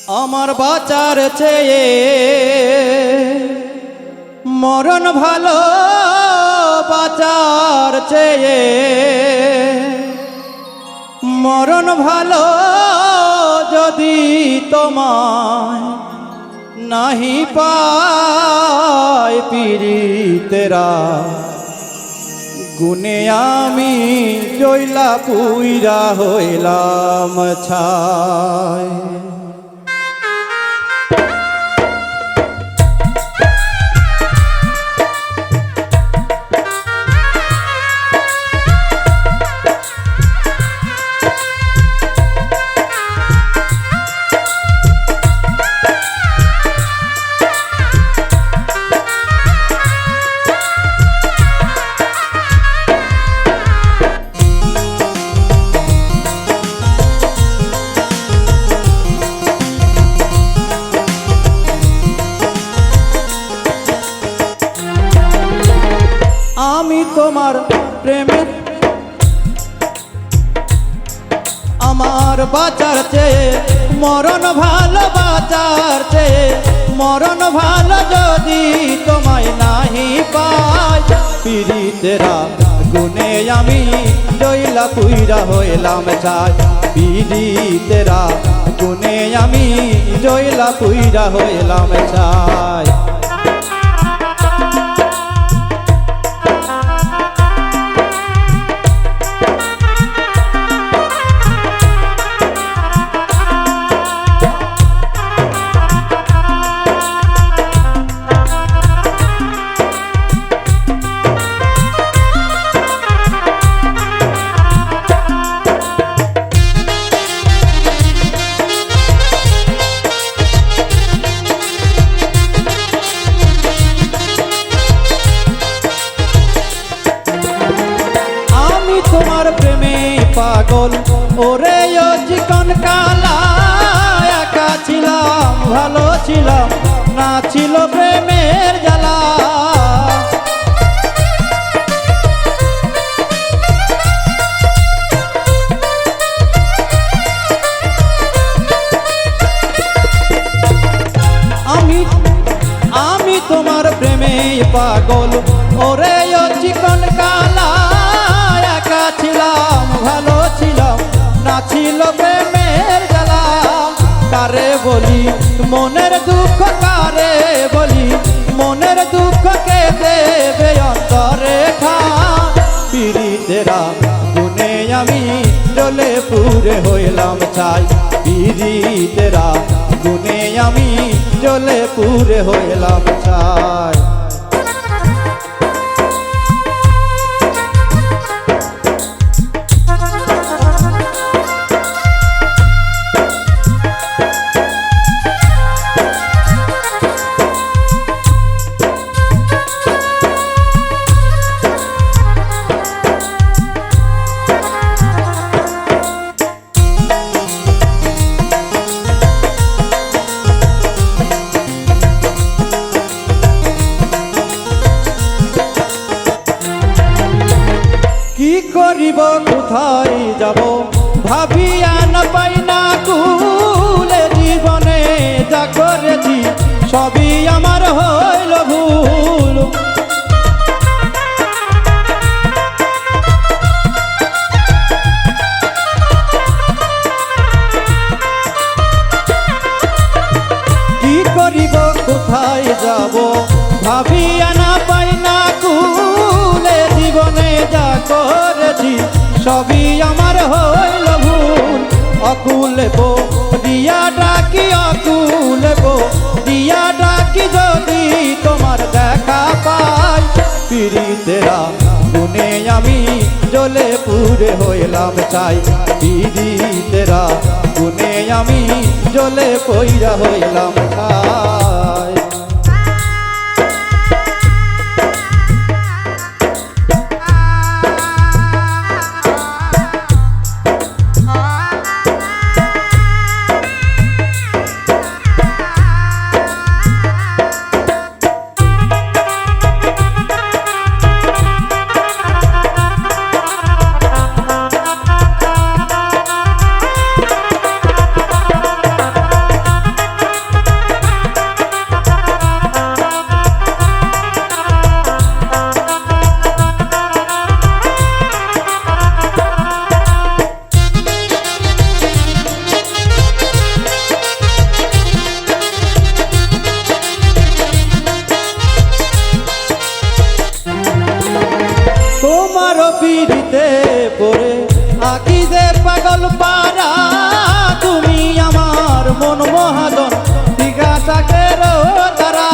আমার বাঁচার চেয়ে মরণ ভালো, বাঁচার চেয়ে মরণ ভালো। যদি তোমায় নাহি পাই পীড়িতেরা, গুনে আমি জয়লা পুইরা হইলাম ছাই। আমি তোমার প্রেমের আমার বাঁচার চেয়ে মরণ ভালো, বাঁচার চেয়ে মরণ ভালো। যদি তোমায় নাহি পাই পীড়িতেরা, গুনে আমি জয়লা পুইরা হইলাম ছাই। পীড়িতেরা, গুনে আমি জয়লা পুইরা হইলাম ছাই। তোমার প্রেমে পাগল ওরে ও চিকন কালা, একা ছিলাম ভালো ছিলাম না ছিল প্রেমের জ্বালা। আমি তোমার প্রেমে পাগল ওরে ও চিকন কালা, ছিলাম ভালো ছিলাম না ছিল প্রেমের জ্বালা। কারে বলি মনের দুঃখ, কারে বলি মনের দুঃখ, কে দেবে অন্তরে খা। পীড়িতেরা, গুনে আমি জ্বলে পুড়ে হইলাম ছাই। পীড়িতেরা, গুনে আমি জ্বলে পুড়ে হইলাম ছাই। কি করিব কোথায় যাব ভাবিয়া না পাই না কুলে। জীবনে যা করেছি সবই আমার হইল ভুল। কি করিব কোথায় যাব ভাবিয়া না পাই না কুলে। জীবনে যা করেছি সবই আমার হইল ভুল। অকুলে দিয়া ডাকি, অকুলে দিয়া ডাকি, যদি তোমার দেখা পাই। পীড়িতেরা, গুনে আমি জ্বলে পুড়ে হইলাম ছাই। পীড়িতেরা, গুনে আমি জ্বলে পইরা হইলাম ছাই। পাগল পারা তুমি আমার মন মহাজন দিঘাটাকে তারা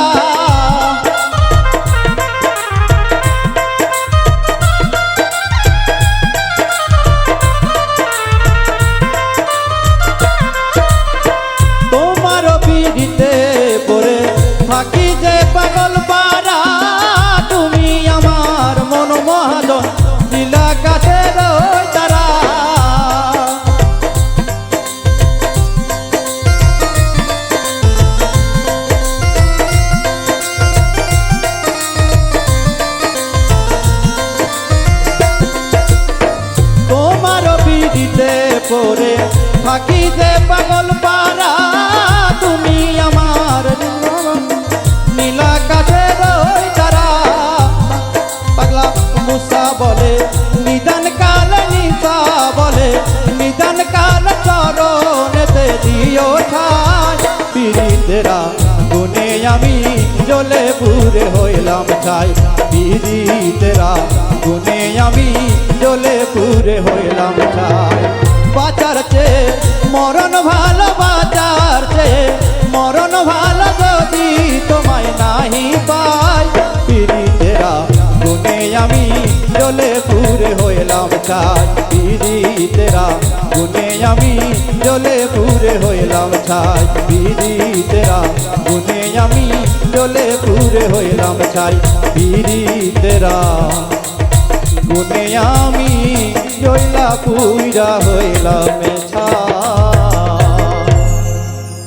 তোমার পিড়িতে পড়ে থাকি যে পাগল পারা তুমি আমার মন মহাজন নীলা কাঠের তারা তোমার পিড়িতে পড়ে থাকি যে পাগল পারা তুমি আমার নীলা কাঠের তারা পাগলা মুসা বলে নিদান কাল নিশা বলে নিদান কাল চরণেতে দিও ঠাই পীড়িতেরা গুনে আমি জ্বলে পুরে হইলাম ছাই পীড়িতেরা গুনে আমি জ্বলে পুরে হইলাম ছাই বাঁচার চেয়ে মরণ ভালো বাঁচার চেয়ে মরণ ভালো যদি তোমায় নাহি পাই পীড়িতেরা গুনে আমি জ্বলে পুরে হইলাম ছাই পীড়িতেরা গুনে আমি জ্বলে পুরে হইলাম ছাই পীড়িতেরা গুনে আমি জ্বলে পুরে হইলাম ছাই পীড়িতেরা গুনে আমি জ্বলা পুইরা হইলাম ছাই।